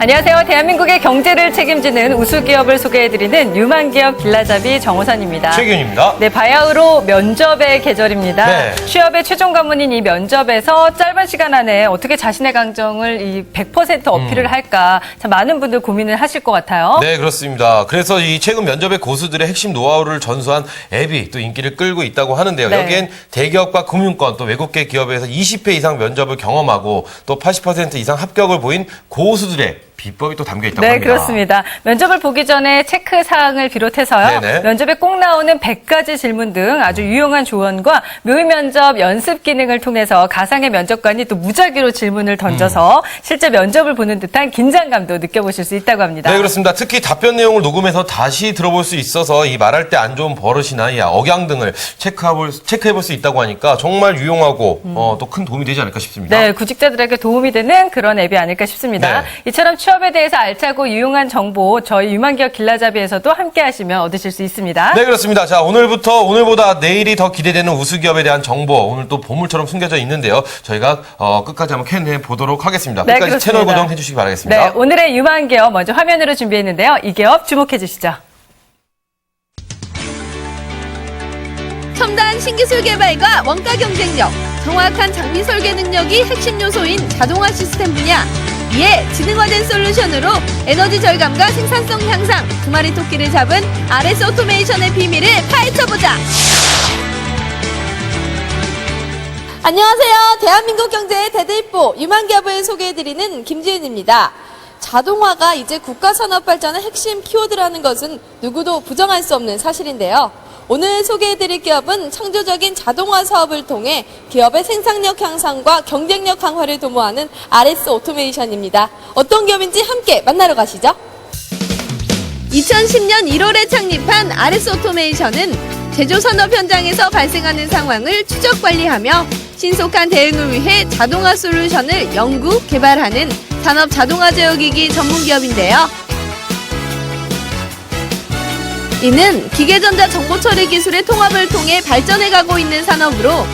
안녕하세요. 대한민국의 경제를 책임지는 우수기업을 소개해드리는 유망기업 길라잡이 정호선입니다. 최기훈입니다. 네, 바야흐로 면접의 계절입니다. 네. 취업의 최종 관문인 이 면접에서 짧은 시간 안에 어떻게 자신의 강점을 이 100% 어필을 할까 참 많은 분들 고민을 하실 것 같아요. 네, 그렇습니다. 그래서 이 최근 면접의 고수들의 핵심 노하우를 전수한 앱이 또 인기를 끌고 있다고 하는데요. 네. 여기엔 대기업과 금융권 또 외국계 기업에서 20회 이상 면접을 경험하고 또 80% 이상 합격을 보인 고수들의 비법이 또 담겨 있다고 네, 합니다. 그렇습니다. 면접을 보기 전에 체크 사항을 비롯해서요. 네네. 면접에 꼭 나오는 100가지 질문 등 아주 유용한 조언과 묘의 면접 연습 기능을 통해서 가상의 면접관이 또 무작위로 질문을 던져서 실제 면접을 보는 듯한 긴장감도 느껴보실 수 있다고 합니다. 네, 그렇습니다. 특히 답변 내용을 녹음해서 다시 들어볼 수 있어서 이 말할 때 안 좋은 버릇이나 이 억양 등을 체크해볼 수 있다고 하니까 정말 유용하고 또 큰 도움이 되지 않을까 싶습니다. 네, 구직자들에게 도움이 되는 그런 앱이 아닐까 싶습니다. 네. 이처럼 취업에 대해서 알차고 유용한 정보 저희 유망기업 길라잡이에서도 함께 하시면 얻으실 수 있습니다. 네, 그렇습니다. 자, 오늘보다 내일이 더 기대되는 우수기업에 대한 정보, 오늘 또 보물처럼 숨겨져 있는데요. 저희가 끝까지 한번 캐내 보도록 하겠습니다. 네, 끝까지 그렇습니다. 채널 고정해 주시기 바라겠습니다. 네, 오늘의 유망기업 먼저 화면으로 준비했는데요. 이 기업 주목해 주시죠. 첨단 신기술 개발과 원가 경쟁력, 정확한 장비 설계 능력이 핵심 요소인 자동화 시스템 분야. 이에 지능화된 솔루션으로 에너지 절감과 생산성 향상, 두 마리 토끼를 잡은 RS 오토메이션의 비밀을 파헤쳐보자. 안녕하세요. 대한민국 경제의 대들보 유망기업을 소개해드리는 김지은입니다. 자동화가 이제 국가산업 발전의 핵심 키워드라는 것은 누구도 부정할 수 없는 사실인데요. 오늘 소개해드릴 기업은 창조적인 자동화 사업을 통해 기업의 생산력 향상과 경쟁력 강화를 도모하는 RS 오토메이션입니다. 어떤 기업인지 함께 만나러 가시죠. 2010년 1월에 창립한 RS 오토메이션은 제조산업 현장에서 발생하는 상황을 추적 관리하며 신속한 대응을 위해 자동화 솔루션을 연구, 개발하는 산업 자동화 제어기기 전문 기업인데요. 이는 기계전자 정보처리 기술의 통합을 통해 발전해가고 있는 산업으로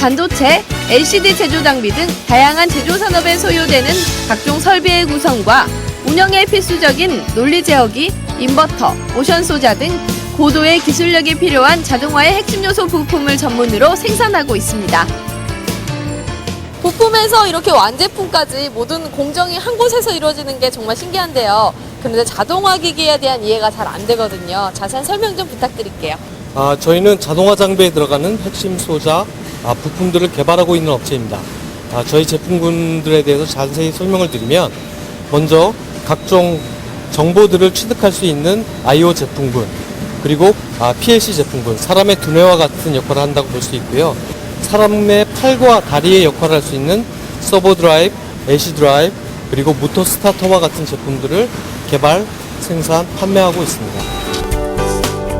반도체, LCD 제조 장비 등 다양한 제조 산업에 소요되는 각종 설비의 구성과 운영에 필수적인 논리 제어기, 인버터, 모션 소자 등 고도의 기술력이 필요한 자동화의 핵심 요소 부품을 전문으로 생산하고 있습니다. 부품에서 이렇게 완제품까지 모든 공정이 한 곳에서 이루어지는 게 정말 신기한데요. 그런데 자동화 기기에 대한 이해가 잘 안 되거든요. 자세한 설명 좀 부탁드릴게요. 저희는 자동화 장비에 들어가는 핵심 소자, 부품들을 개발하고 있는 업체입니다. 저희 제품군들에 대해서 자세히 설명을 드리면 먼저 각종 정보들을 취득할 수 있는 I/O 제품군, 그리고 PLC 제품군, 사람의 두뇌와 같은 역할을 한다고 볼 수 있고요. 사람의 팔과 다리의 역할을 할 수 있는 서버 드라이브, AC 드라이브, 그리고 모터 스타터와 같은 제품들을 개발, 생산, 판매하고 있습니다.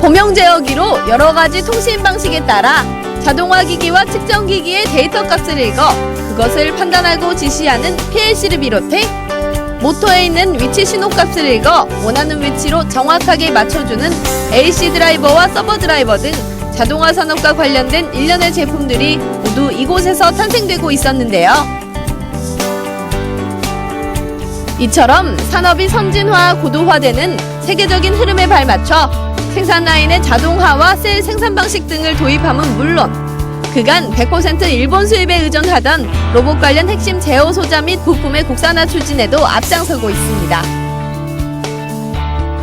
범용 제어기로 여러 가지 통신 방식에 따라 자동화 기기와 측정 기기의 데이터 값을 읽어 그것을 판단하고 지시하는 PLC를 비롯해 모터에 있는 위치 신호 값을 읽어 원하는 위치로 정확하게 맞춰주는 AC 드라이버와 서버 드라이버 등 자동화 산업과 관련된 일련의 제품들이 모두 이곳에서 탄생되고 있었는데요. 이처럼 산업이 선진화, 고도화되는 세계적인 흐름에 발맞춰 생산 라인의 자동화와 셀 생산 방식 등을 도입함은 물론 그간 100% 일본 수입에 의존하던 로봇 관련 핵심 제어 소자 및 부품의 국산화 추진에도 앞장서고 있습니다.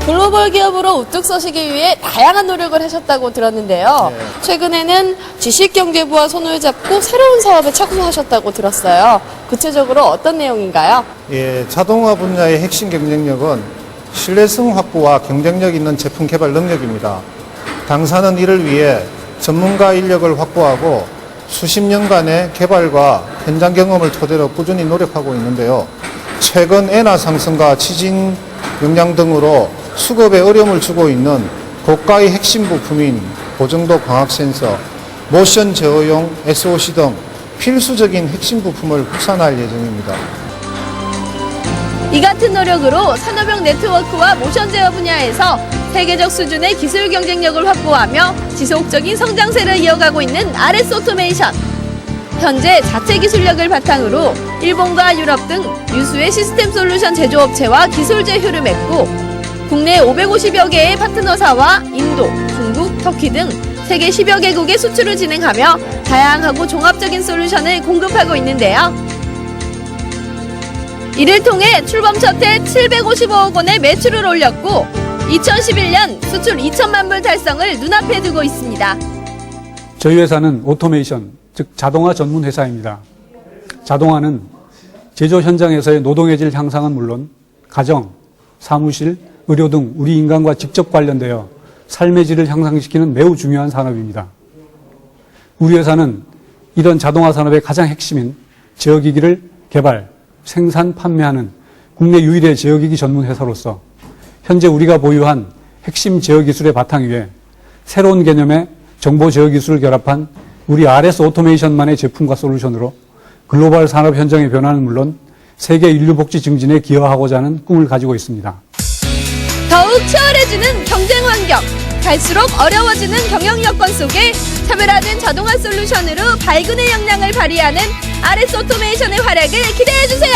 글로벌 기업으로 우뚝 서시기 위해 다양한 노력을 하셨다고 들었는데요. 최근에는 지식경제부와 손을 잡고 새로운 사업에 착수하셨다고 들었어요. 구체적으로 어떤 내용인가요? 자동화 분야의 핵심 경쟁력은 신뢰성 확보와 경쟁력 있는 제품 개발 능력입니다. 당사는 이를 위해 전문가 인력을 확보하고 수십 년간의 개발과 현장 경험을 토대로 꾸준히 노력하고 있는데요. 최근 엔화 상승과 지진 영향 등으로 수급에 어려움을 주고 있는 고가의 핵심 부품인 고정도 광학 센서, 모션 제어용 SOC 등 필수적인 핵심 부품을 국산화할 예정입니다. 이 같은 노력으로 산업용 네트워크와 모션 제어 분야에서 세계적 수준의 기술 경쟁력을 확보하며 지속적인 성장세를 이어가고 있는 RS 오토메이션. 현재 자체 기술력을 바탕으로 일본과 유럽 등 유수의 시스템 솔루션 제조업체와 기술 제휴를 맺고 국내 550여 개의 파트너사와 인도, 중국, 터키 등 세계 10여 개국에 수출을 진행하며 다양하고 종합적인 솔루션을 공급하고 있는데요. 이를 통해 출범 첫 해 755억 원의 매출을 올렸고 2011년 수출 2천만 불 달성을 눈앞에 두고 있습니다. 저희 회사는 오토메이션, 즉 자동화 전문 회사입니다. 자동화는 제조 현장에서의 노동의 질 향상은 물론 가정, 사무실, 의료 등 우리 인간과 직접 관련되어 삶의 질을 향상시키는 매우 중요한 산업입니다. 우리 회사는 이런 자동화 산업의 가장 핵심인 제어기기를 개발, 생산, 판매하는 국내 유일의 제어기기 전문 회사로서 현재 우리가 보유한 핵심 제어기술의 바탕 위에 새로운 개념의 정보 제어기술을 결합한 우리 RS 오토메이션만의 제품과 솔루션으로 글로벌 산업 현장의 변화는 물론 세계 인류 복지 증진에 기여하고자 하는 꿈을 가지고 있습니다. 더욱 치열해지는 경쟁 환경, 갈수록 어려워지는 경영 여건 속에 차별화된 자동화 솔루션으로 발군의 역량을 발휘하는 RS 오토메이션의 활약을 기대해주세요.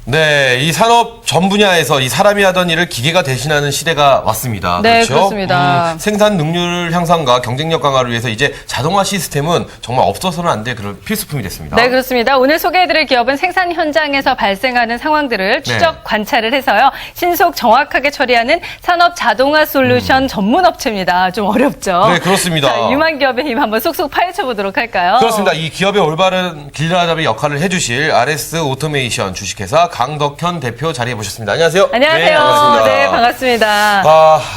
네, 이 산업 전 분야에서 이 사람이 하던 일을 기계가 대신하는 시대가 왔습니다. 네, 그렇죠? 그렇습니다. 생산 능률 향상과 경쟁력 강화를 위해서 이제 자동화 시스템은 정말 없어서는 안 될 그런 필수품이 됐습니다. 네, 그렇습니다. 오늘 소개해드릴 기업은 생산 현장에서 발생하는 상황들을 추적, 관찰을 해서요. 신속 정확하게 처리하는 산업 자동화 솔루션 전문 업체입니다. 좀 어렵죠? 네, 그렇습니다. 자, 유망 기업의 힘 한번 쏙쏙 파헤쳐 보도록 할까요? 그렇습니다. 이 기업의 올바른 길라잡이 역할을 해주실 RS 오토메이션 주식회사 강덕현 대표 자리해 보셨습니다. 안녕하세요. 안녕하세요. 네, 반갑습니다. 네, 반갑습니다.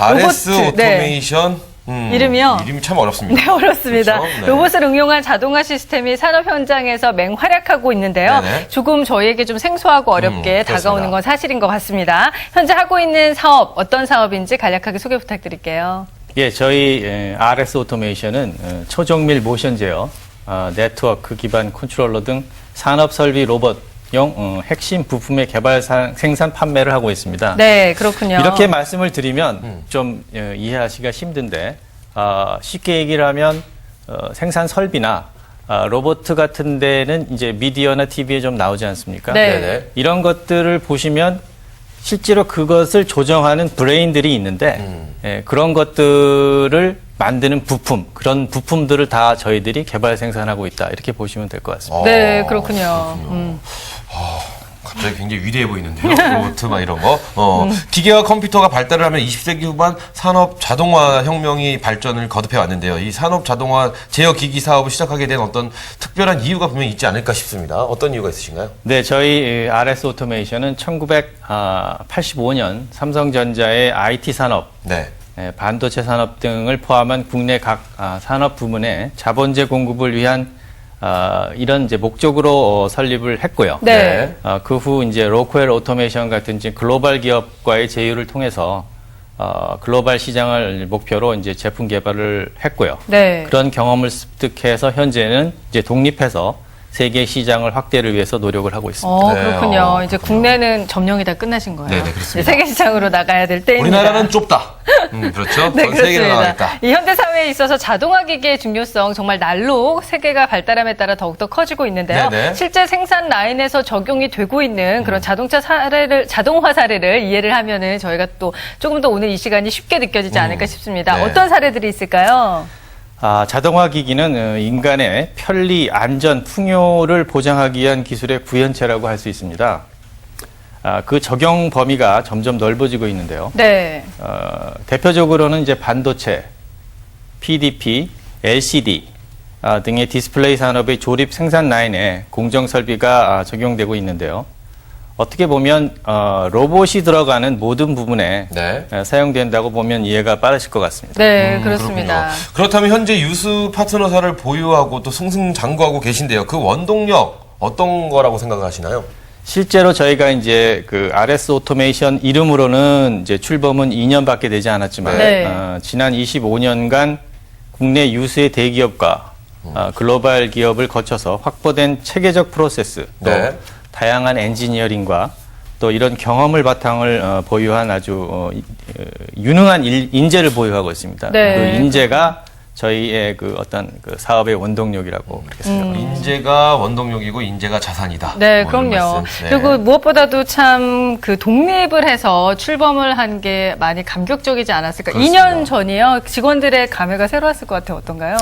RS 로봇, 네. 오토메이션. 이름이요? 이름이 참 어렵습니다. 네, 어렵습니다. 그렇죠? 네. 로봇을 응용한 자동화 시스템이 산업 현장에서 맹활약하고 있는데요. 네네. 조금 저희에게 좀 생소하고 어렵게 그렇습니다. 다가오는 건 사실인 것 같습니다. 현재 하고 있는 사업, 어떤 사업인지 간략하게 소개 부탁드릴게요. 예, 저희 RS 오토메이션은 초정밀 모션 제어, 네트워크 기반 컨트롤러 등 산업 설비 로봇용 핵심 부품의 개발, 생산, 판매를 하고 있습니다. 네, 그렇군요. 이렇게 말씀을 드리면 좀 이해하시기가 힘든데 쉽게 얘기를 하면 생산 설비나 로봇 같은 데는 이제 미디어나 TV에 좀 나오지 않습니까? 네. 네네. 이런 것들을 보시면 실제로 그것을 조정하는 브레인들이 있는데 그런 것들을 만드는 부품, 그런 부품들을 다 저희들이 개발 생산하고 있다. 이렇게 보시면 될 것 같습니다. 네, 그렇군요. 갑자기 굉장히 위대해 보이는데요. 로봇 막 이런 거. 기계와 컴퓨터가 발달을 하면 20세기 후반 산업 자동화 혁명이 발전을 거듭해 왔는데요. 이 산업 자동화 제어 기기 사업을 시작하게 된 어떤 특별한 이유가 분명히 있지 않을까 싶습니다. 어떤 이유가 있으신가요? 네, 저희 RS 오토메이션은 1985년 삼성전자의 IT 산업, 네. 반도체 산업 등을 포함한 국내 각 산업 부문의 자본재 공급을 위한 이런 이제 목적으로 설립을 했고요. 네. 그 후 이제 로크웰 오토메이션 같은 이제 글로벌 기업과의 제휴를 통해서 글로벌 시장을 목표로 이제 제품 개발을 했고요. 네. 그런 경험을 습득해서 현재는 이제 독립해서 세계 시장을 확대를 위해서 노력을 하고 있습니다. 네, 그렇군요. 이제 국내는 점령이 다 끝나신 거예요. 네, 그렇습니다. 이제 세계 시장으로 나가야 될 때입니다. 우리나라는 좁다. 그렇죠. 네, 전 세계로 그렇습니다. 나가겠다. 이 현대 사회에 있어서 자동화 기기의 중요성 정말 날로 세계가 발달함에 따라 더욱더 커지고 있는데요. 네네. 실제 생산 라인에서 적용이 되고 있는 그런 자동화 사례를 이해를 하면은 저희가 또 조금 더 오늘 이 시간이 쉽게 느껴지지 않을까 싶습니다. 네. 어떤 사례들이 있을까요? 자동화 기기는 인간의 편리, 안전, 풍요를 보장하기 위한 기술의 구현체라고 할 수 있습니다. 그 적용 범위가 점점 넓어지고 있는데요. 네. 대표적으로는 이제 반도체, PDP, LCD 등의 디스플레이 산업의 조립 생산 라인에 공정 설비가 적용되고 있는데요. 어떻게 보면 로봇이 들어가는 모든 부분에 네. 사용된다고 보면 이해가 빠르실 것 같습니다. 네, 그렇습니다. 그렇군요. 그렇다면 현재 유수 파트너사를 보유하고 또 승승장구하고 계신데요. 그 원동력 어떤 거라고 생각하시나요? 실제로 저희가 이제 그 RS 오토메이션 이름으로는 이제 출범은 2년밖에 되지 않았지만 네. 지난 25년간 국내 유수의 대기업과 글로벌 기업을 거쳐서 확보된 체계적 프로세스 또 네. 다양한 엔지니어링과 또 이런 경험을 바탕을 보유한 아주 유능한 인재를 보유하고 있습니다. 네. 그 인재가 저희의 그 어떤 그 사업의 원동력이라고 그렇게 생각합니다. 인재가 원동력이고 인재가 자산이다. 네, 뭐 이런 그럼요. 말씀. 네. 그리고 무엇보다도 참 그 독립을 해서 출범을 한 게 많이 감격적이지 않았을까. 그렇습니다. 2년 전이요. 직원들의 감회가 새로웠을 것 같아요. 어떤가요?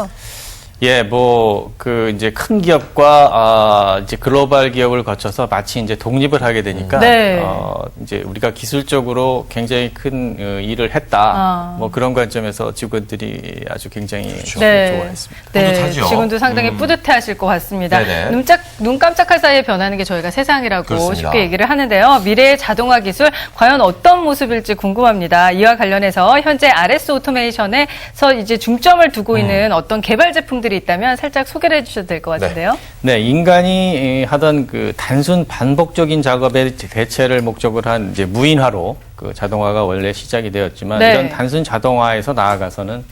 예, 뭐, 이제 큰 기업과, 이제 글로벌 기업을 거쳐서 마치 이제 독립을 하게 되니까, 네. 이제 우리가 기술적으로 굉장히 큰 일을 했다. 아. 뭐 그런 관점에서 직원들이 아주 굉장히 좋아했습니다. 뿌듯하죠. 직원도 상당히 뿌듯해 하실 것 같습니다. 네네. 눈 깜짝할 사이에 변하는 게 저희가 세상이라고 그렇습니다. 쉽게 얘기를 하는데요. 미래의 자동화 기술 과연 어떤 모습일지 궁금합니다. 이와 관련해서 현재 RS 오토메이션에서 이제 중점을 두고 있는 어떤 개발 제품들이 있다면 살짝 소개를 해주셔도 될 것 같은데요. 네, 인간이 하던 그 단순 반복적인 작업의 대체를 목적으로 한 이제 무인화로 그 자동화가 원래 시작이 되었지만 네. 이런 단순 자동화에서 나아가서는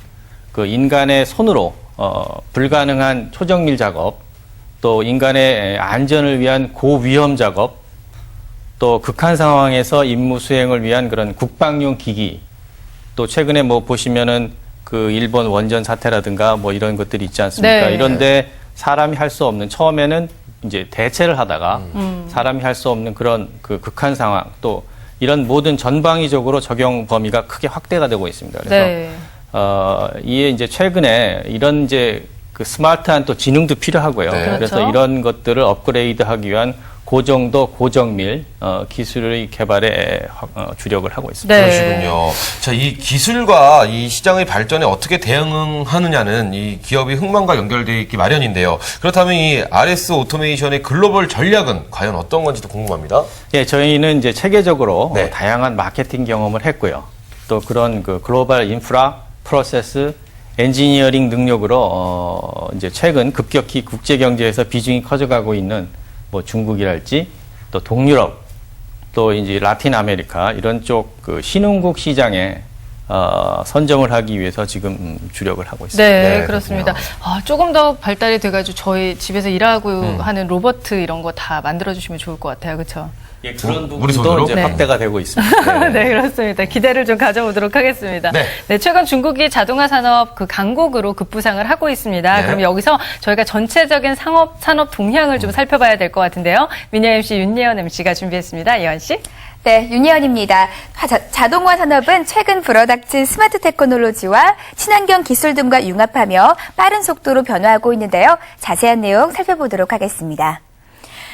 그 인간의 손으로 불가능한 초정밀 작업, 또 인간의 안전을 위한 고위험 작업, 또 극한 상황에서 임무 수행을 위한 그런 국방용 기기, 또 최근에 뭐 보시면은 그 일본 원전 사태라든가 뭐 이런 것들이 있지 않습니까? 네. 이런데 사람이 할 수 없는 처음에는 이제 대체를 하다가 사람이 할 수 없는 그런 그 극한 상황 또 이런 모든 전방위적으로 적용 범위가 크게 확대가 되고 있습니다. 그래서 네. 이에 이제 최근에 이런 이제 그 스마트한 또 지능도 필요하고요. 네. 그래서 그렇죠. 이런 것들을 업그레이드하기 위한 고정도 고정밀 기술의 개발에 주력을 하고 있습니다. 네. 그러시군요. 자, 이 기술과 이 시장의 발전에 어떻게 대응하느냐는 이 기업의 흥망과 연결되어 있기 마련인데요. 그렇다면 이 RS 오토메이션의 글로벌 전략은 과연 어떤 건지도 궁금합니다. 예, 저희는 이제 체계적으로 네. 다양한 마케팅 경험을 했고요. 또 그런 그 글로벌 인프라, 프로세스, 엔지니어링 능력으로 이제 최근 급격히 국제 경제에서 비중이 커져가고 있는 뭐 중국이랄지 또 동유럽 또 이제 라틴 아메리카 이런 쪽 그 신흥국 시장에 선점을 하기 위해서 지금 주력을 하고 있습니다. 네, 네, 그렇습니다. 그렇군요. 조금 더 발달이 돼가지고 저희 집에서 일하고 하는 로봇 이런 거 다 만들어주시면 좋을 것 같아요. 그렇죠? 예, 그런 우리 손으로? 부분도 이제 네. 확대가 되고 있습니다. 네, 그렇습니다. 기대를 좀 가져보도록 하겠습니다. 네. 네, 최근 중국이 자동화 산업 그 강국으로 급부상을 하고 있습니다. 네. 그럼 여기서 저희가 전체적인 산업 동향을 좀 살펴봐야 될 것 같은데요. 미녀 MC 윤예원 MC가 준비했습니다. 예원 씨. 네, 윤희연입니다. 자동화 산업은 최근 불어닥친 스마트 테크놀로지와 친환경 기술 등과 융합하며 빠른 속도로 변화하고 있는데요. 자세한 내용 살펴보도록 하겠습니다.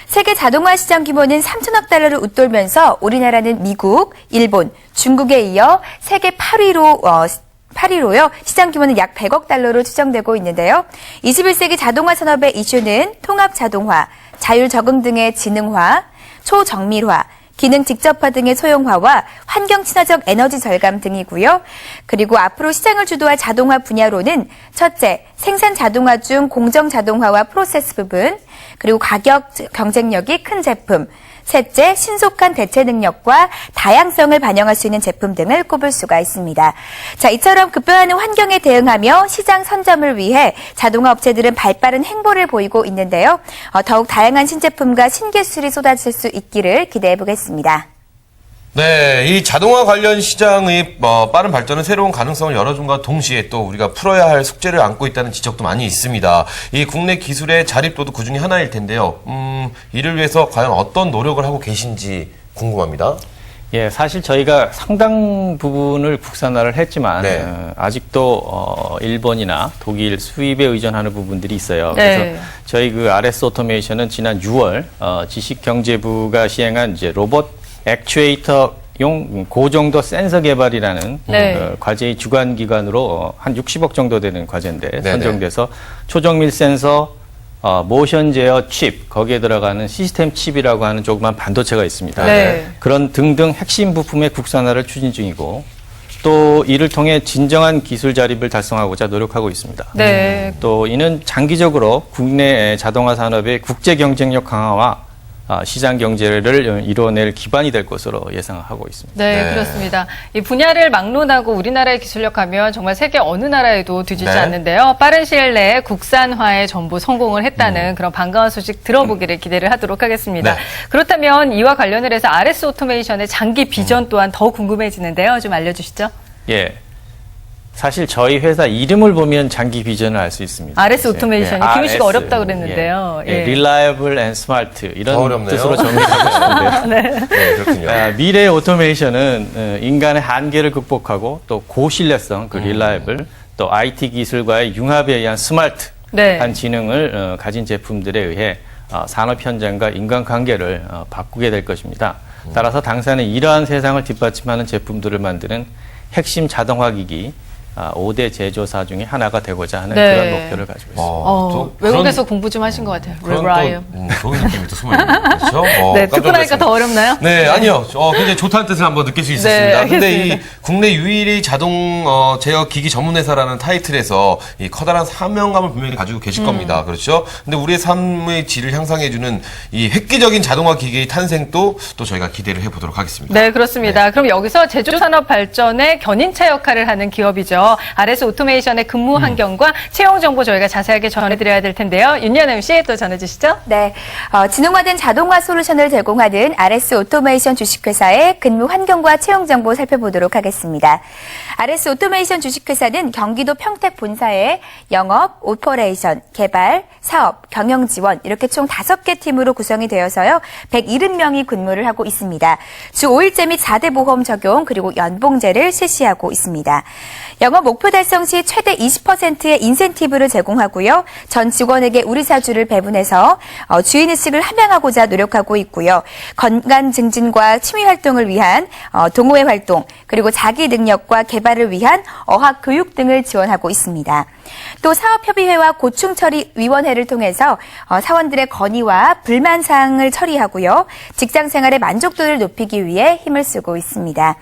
세계 자동화 시장 규모는 3천억 달러를 웃돌면서 우리나라는 미국, 일본, 중국에 이어 세계 8위로요. 시장 규모는 약 100억 달러로 추정되고 있는데요. 21세기 자동화 산업의 이슈는 통합 자동화, 자율 적응 등의 지능화, 초정밀화, 기능 직접화 등의 소형화와 환경 친화적 에너지 절감 등이고요. 그리고 앞으로 시장을 주도할 자동화 분야로는 첫째, 생산 자동화 중 공정 자동화와 프로세스 부분, 그리고 가격 경쟁력이 큰 제품, 셋째, 신속한 대체 능력과 다양성을 반영할 수 있는 제품 등을 꼽을 수가 있습니다. 자, 이처럼 급변하는 환경에 대응하며 시장 선점을 위해 자동화 업체들은 발빠른 행보를 보이고 있는데요. 더욱 다양한 신제품과 신기술이 쏟아질 수 있기를 기대해 보겠습니다. 네, 이 자동화 관련 시장의 빠른 발전은 새로운 가능성을 열어준과 동시에 또 우리가 풀어야 할 숙제를 안고 있다는 지적도 많이 있습니다. 이 국내 기술의 자립도도 그중에 하나일 텐데요. 이를 위해서 과연 어떤 노력을 하고 계신지 궁금합니다. 예, 사실 저희가 상당 부분을 국산화를 했지만 네. 아직도 일본이나 독일 수입에 의존하는 부분들이 있어요. 네. 그래서 저희 그 RS 오토메이션은 지난 6월 지식경제부가 시행한 이제 로봇 액추에이터용 고정도 센서 개발이라는 네. 과제의 주관 기관으로 한 60억 정도 되는 과제인데 네네. 선정돼서 초정밀 센서, 모션 제어 칩, 거기에 들어가는 시스템 칩이라고 하는 조그만 반도체가 있습니다. 네. 그런 등등 핵심 부품의 국산화를 추진 중이고 또 이를 통해 진정한 기술 자립을 달성하고자 노력하고 있습니다. 네. 또 이는 장기적으로 국내 자동화 산업의 국제 경쟁력 강화와 시장 경제를 이뤄낼 기반이 될 것으로 예상하고 있습니다. 네, 네. 그렇습니다. 이 분야를 막론하고 우리나라의 기술력 하면 정말 세계 어느 나라에도 뒤지지 네. 않는데요. 빠른 시일 내에 국산화에 전부 성공을 했다는 그런 반가운 소식 들어보기를 기대를 하도록 하겠습니다. 네. 그렇다면 이와 관련을 해서 RS 오토메이션의 장기 비전 또한 더 궁금해지는데요. 좀 알려주시죠. 예. 사실 저희 회사 이름을 보면 장기 비전을 알 수 있습니다. RS 오토메이션이 김희 씨가 RS, 어렵다고 그랬는데요. 예. 예. Reliable and Smart 더 이런 어렵네요. 뜻으로 정리하고 싶은데요. 네, 그렇군요. 미래의 오토메이션은 인간의 한계를 극복하고 또 고신뢰성, 그 reliable, 또 IT 기술과의 융합에 의한 스마트한 네. 지능을 가진 제품들에 의해 산업 현장과 인간관계를 바꾸게 될 것입니다. 따라서 당사는 이러한 세상을 뒷받침하는 제품들을 만드는 핵심 자동화 기기 5대 제조사 중에 하나가 되고자 하는 네. 그런 목표를 가지고 있습니다. 또 외국에서 공부 좀 하신 것 같아요. 그런 레브라이어. 또 좋은 느낌이 또 숨어있는 거죠. 네, 듣고 나니까 더 어렵나요? 네, 아니요. 굉장히 좋다는 뜻을 한번 느낄 수 있었습니다. 네, 근데 알겠습니다. 이 국내 유일의 자동 제어 기기 전문 회사라는 타이틀에서 이 커다란 사명감을 분명히 가지고 계실 겁니다. 그렇죠? 근데 우리의 삶의 질을 향상해주는 이 획기적인 자동화 기기의 탄생도 또 저희가 기대를 해보도록 하겠습니다. 네, 그렇습니다. 그럼 여기서 제조산업 발전의 견인차 역할을 하는 기업이죠. RS 오토메이션의 근무 환경과 채용 정보 저희가 자세하게 전해드려야 될 텐데요. 윤여름 씨 또 전해주시죠. 네, 지능화된 자동화 솔루션을 제공하는 RS 오토메이션 주식회사의 근무 환경과 채용 정보 살펴보도록 하겠습니다. RS 오토메이션 주식회사는 경기도 평택 본사에 영업, 오퍼레이션, 개발, 사업, 경영 지원 이렇게 총 5개 팀으로 구성이 되어서요. 170명이 근무를 하고 있습니다. 주 5일제 및 4대 보험 적용 그리고 연봉제를 실시하고 있습니다. 영업 목표 달성 시 최대 20%의 인센티브를 제공하고요. 전 직원에게 우리 사주를 배분해서 주인의식을 함양하고자 노력하고 있고요. 건강 증진과 취미 활동을 위한 동호회 활동 그리고 자기 능력과 개발을 위한 어학 교육 등을 지원하고 있습니다. 또 사업협의회와 고충처리위원회를 통해서 사원들의 건의와 불만 사항을 처리하고요. 직장 생활의 만족도를 높이기 위해 힘을 쓰고 있습니다.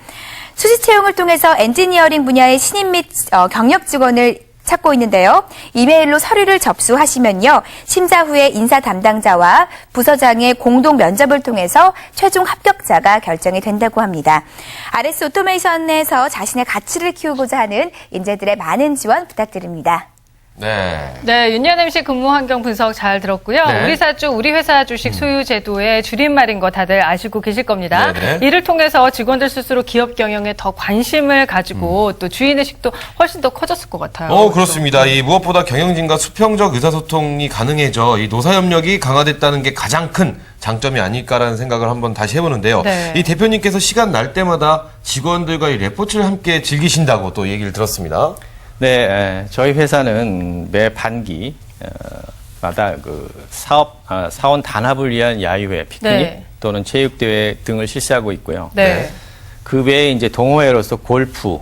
수시 채용을 통해서 엔지니어링 분야의 신입 및 경력 직원을 찾고 있는데요. 이메일로 서류를 접수하시면요. 심사 후에 인사 담당자와 부서장의 공동 면접을 통해서 최종 합격자가 결정이 된다고 합니다. RS 오토메이션에서 자신의 가치를 키우고자 하는 인재들의 많은 지원 부탁드립니다. 네. 네, 윤여름 씨 근무 환경 분석 잘 들었고요. 네. 우리 사주, 우리 회사 주식 소유 제도의 줄임말인 거 다들 아시고 계실 겁니다. 네네. 이를 통해서 직원들 스스로 기업 경영에 더 관심을 가지고 또 주인의식도 훨씬 더 커졌을 것 같아요. 그렇습니다. 이 무엇보다 경영진과 수평적 의사소통이 가능해져 이 노사협력이 강화됐다는 게 가장 큰 장점이 아닐까라는 생각을 한번 다시 해보는데요. 네. 이 대표님께서 시간 날 때마다 직원들과 이 레포츠를 함께 즐기신다고 또 얘기를 들었습니다. 네, 저희 회사는 매 반기 마다 그 사원 단합을 위한 야유회, 피크닉 네. 또는 체육대회 등을 실시하고 있고요. 네. 그 외에 이제 동호회로서 골프,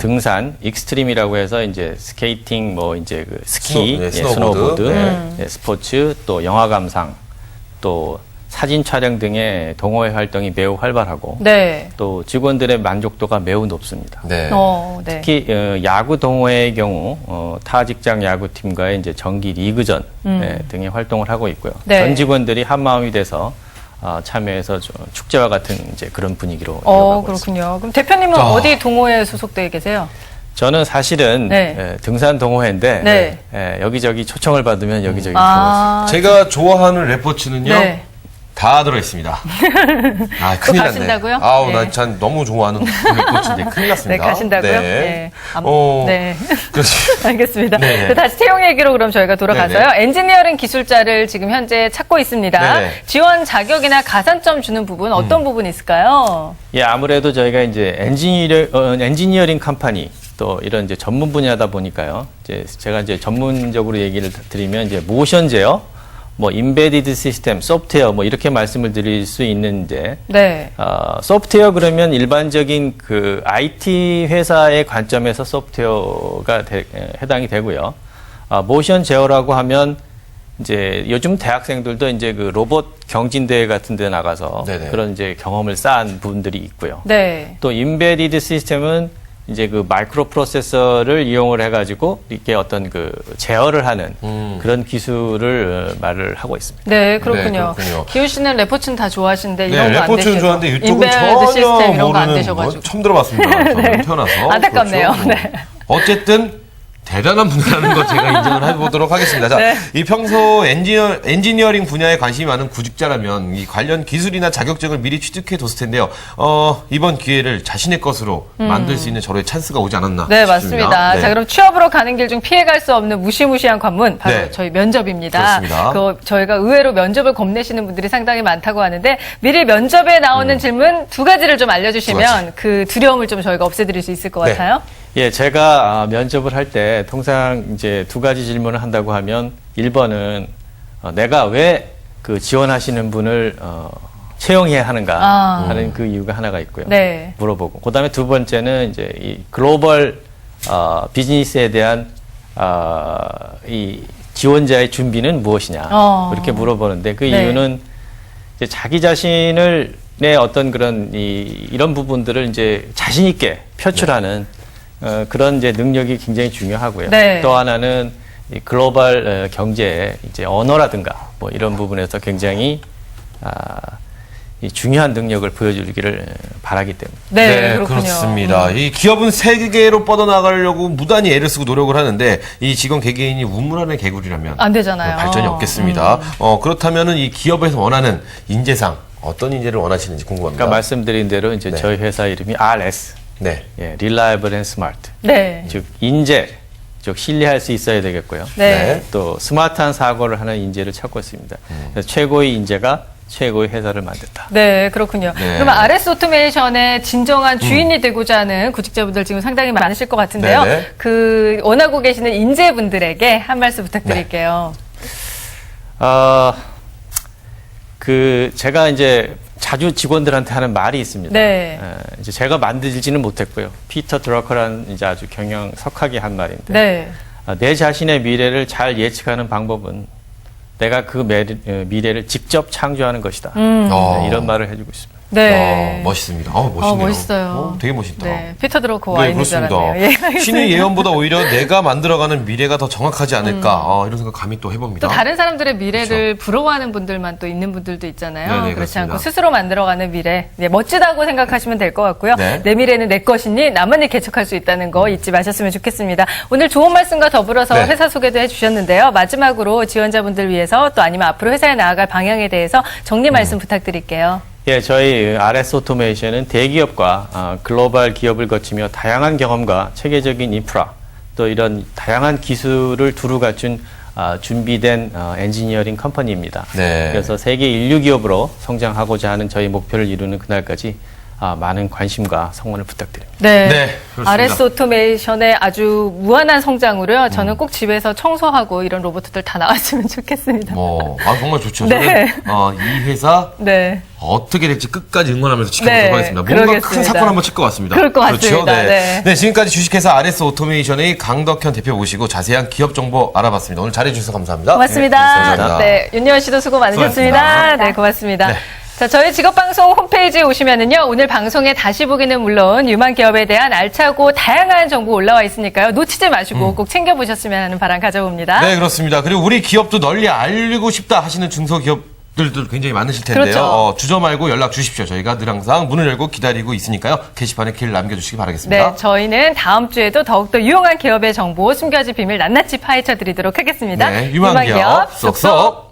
등산, 익스트림이라고 해서 이제 스케이팅, 뭐 이제 그 스키, 스노보드, 스포츠, 또 영화 감상, 또 사진 촬영 등의 동호회 활동이 매우 활발하고 네. 또 직원들의 만족도가 매우 높습니다. 네. 네. 특히 야구 동호회의 경우 타 직장 야구팀과의 이제 정기 리그전 등의 활동을 하고 있고요. 네. 전 직원들이 한 마음이 돼서 참여해서 축제와 같은 이제 그런 분위기로 이어가고 있습니다. 그렇군요. 그럼 대표님은 어디 동호회에 소속되어 계세요? 저는 사실은 네. 등산 동호회인데 네. 여기저기 초청을 받으면 여기저기 가고 있습니다. 제가 좋아하는 레포츠는요. 네. 다 들어있습니다. 큰일 났네. 가신다고요? 아우, 네. 나 참 너무 좋아하는 레포츠인데 큰일 났습니다. 네, 가신다고요? 네. 네. 그렇지. 알겠습니다. 네. 다시 채용 얘기로 그럼 저희가 돌아가서요. 네네. 엔지니어링 기술자를 지금 현재 찾고 있습니다. 네네. 지원 자격이나 가산점 주는 부분 어떤 부분이 있을까요? 예, 아무래도 저희가 이제 엔지니어링 컴퍼니 또 이런 이제 전문 분야다 보니까요. 이제 제가 이제 전문적으로 얘기를 드리면 이제 모션 제어, 뭐 인베디드 시스템, 소프트웨어 뭐 이렇게 말씀을 드릴 수 있는데 네. 소프트웨어 그러면 일반적인 그 IT 회사의 관점에서 소프트웨어가 해당이 되고요. 모션 제어라고 하면 이제 요즘 대학생들도 이제 그 로봇 경진대회 같은 데 나가서 네네. 그런 이제 경험을 쌓은 분들이 있고요. 네. 또 인베디드 시스템은 이제 그 마이크로 프로세서를 이용을 해가지고 이렇게 어떤 그 제어를 하는 그런 기술을 말을 하고 있습니다. 네, 그렇군요. 네, 그렇군요. 기호 씨는 레포츠는 다 좋아하시는데 네, 이런 거 안 되시고. 레포츠는 좋아하는데 이쪽은 인베드 시스템 전혀 이런 거 안 모르는 되셔가지고. 거 처음 들어봤습니다. 저는 태어나서. 안타깝네요. 그렇죠. 네. 어쨌든 대단한 분이라는 거 제가 인정을 해보도록 하겠습니다. 자, 네. 이 평소 엔지니어링 분야에 관심이 많은 구직자라면 이 관련 기술이나 자격증을 미리 취득해 뒀을 텐데요. 이번 기회를 자신의 것으로 만들 수 있는 저로의 찬스가 오지 않았나 네, 싶습니다. 맞습니다. 네. 자, 그럼 취업으로 가는 길 중 피해갈 수 없는 무시무시한 관문, 바로 네. 저희 면접입니다. 그렇습니다. 저희가 의외로 면접을 겁내시는 분들이 상당히 많다고 하는데 미리 면접에 나오는 질문 두 가지를 좀 알려주시면 그 두려움을 좀 저희가 없애드릴 수 있을 것 네. 같아요. 예, 제가 면접을 할 때 통상 이제 두 가지 질문을 한다고 하면 1번은 내가 왜 그 지원하시는 분을 채용해야 하는가 하는 그 이유가 하나가 있고요. 네. 물어보고. 그다음에 두 번째는 이제 이 글로벌 비즈니스에 대한 이 지원자의 준비는 무엇이냐 이렇게 물어보는데 그 네. 이유는 이제 자기 자신을 내 어떤 그런 이런 부분들을 이제 자신 있게 표출하는 그런 이제 능력이 굉장히 중요하고요. 네. 또 하나는 이 글로벌 경제의 이제 언어라든가 뭐 이런 부분에서 굉장히 이 중요한 능력을 보여주기를 바라기 때문에. 네, 그렇군요. 그렇습니다. 이 기업은 세계로 뻗어나가려고 무단히 애를 쓰고 노력을 하는데 이 직원 개개인이 우물 안의 개구리라면 안 되잖아요. 발전이 없겠습니다. 그렇다면은 이 기업에서 원하는 인재상 어떤 인재를 원하시는지 궁금합니다. 그러니까 말씀드린 대로 이제 네. 저희 회사 이름이 RS, 네. 예, Reliable and Smart. 네. 즉 인재, 즉 신뢰할 수 있어야 되겠고요. 네. 또 스마트한 사고를 하는 인재를 찾고 있습니다. 그래서 최고의 인재가 최고의 회사를 만든다. 네, 그렇군요. 네. 그러면 RS 오토메이션의 진정한 주인이 되고자 하는 구직자분들 지금 상당히 많으실 것 같은데요. 네네. 그 원하고 계시는 인재분들에게 한 말씀 부탁드릴게요. 그 제가 이제 자주 직원들한테 하는 말이 있습니다. 네. 이제 제가 만들지는 못했고요. 피터 드러커라는 이제 아주 경영 석학이 한 말인데, 네. 내 자신의 미래를 잘 예측하는 방법은 내가 그 미래를 직접 창조하는 것이다. 네, 이런 말을 해주고 있습니다. 네. 멋있습니다. 멋있네요. 멋있어요. 되게 멋있다. 네. 피터 드러커 와 네, 있는 줄 그렇습니다. 알았네요. 예, 알겠습니다. 신의 예언보다 오히려 내가 만들어가는 미래가 더 정확하지 않을까 이런 생각 감히 또 해봅니다. 또 다른 사람들의 미래를 부러워하는 분들만 또 있는 분들도 있잖아요. 네네, 그렇지 그렇습니다. 않고 스스로 만들어가는 미래. 네, 멋지다고 생각하시면 될 것 같고요. 네. 내 미래는 내 것이니 나만이 개척할 수 있다는 거 잊지 마셨으면 좋겠습니다. 오늘 좋은 말씀과 더불어서 네. 회사 소개도 해주셨는데요. 마지막으로 지원자분들 위해서 또 아니면 앞으로 회사에 나아갈 방향에 대해서 정리 말씀 부탁드릴게요. 예, 저희 RS 오토메이션은 대기업과 글로벌 기업을 거치며 다양한 경험과 체계적인 인프라 또 이런 다양한 기술을 두루 갖춘 준비된 엔지니어링 컴퍼니입니다. 네. 그래서 세계 인류 기업으로 성장하고자 하는 저희 목표를 이루는 그날까지 많은 관심과 성원을 부탁드립니다. 네. 네, 그렇습니다. RS 오토메이션의 아주 무한한 성장으로요. 저는 꼭 집에서 청소하고 이런 로봇들 다 나왔으면 좋겠습니다. 정말 좋죠. 네. 저는 이 회사 네. 어떻게 될지 끝까지 응원하면서 지켜보도록 네, 하겠습니다. 뭔가 그러겠습니다. 큰 사건 한번 칠 것 같습니다. 그럴 것 같습니다. 그렇죠? 네. 네, 지금까지 주식회사 RS 오토메이션의 강덕현 대표 모시고 자세한 기업 정보 알아봤습니다. 오늘 잘해주셔서 감사합니다. 고맙습니다. 감사합니다. 네, 윤여원 씨도 수고 많으셨습니다. 수고하셨습니다. 네, 고맙습니다. 네. 자, 저희 직업방송 홈페이지에 오시면은요, 오늘 방송에 다시 보기는 물론 유망 기업에 대한 알차고 다양한 정보 올라와 있으니까요, 놓치지 마시고 꼭 챙겨보셨으면 하는 바람 가져봅니다. 네, 그렇습니다. 그리고 우리 기업도 널리 알리고 싶다 하시는 중소기업들도 굉장히 많으실 텐데요. 그렇죠. 주저 말고 연락 주십시오. 저희가 늘 항상 문을 열고 기다리고 있으니까요. 게시판에 글 남겨주시기 바라겠습니다. 네, 저희는 다음 주에도 더욱더 유용한 기업의 정보, 숨겨진 비밀 낱낱이 파헤쳐 드리도록 하겠습니다. 네, 유망 기업 쏙쏙.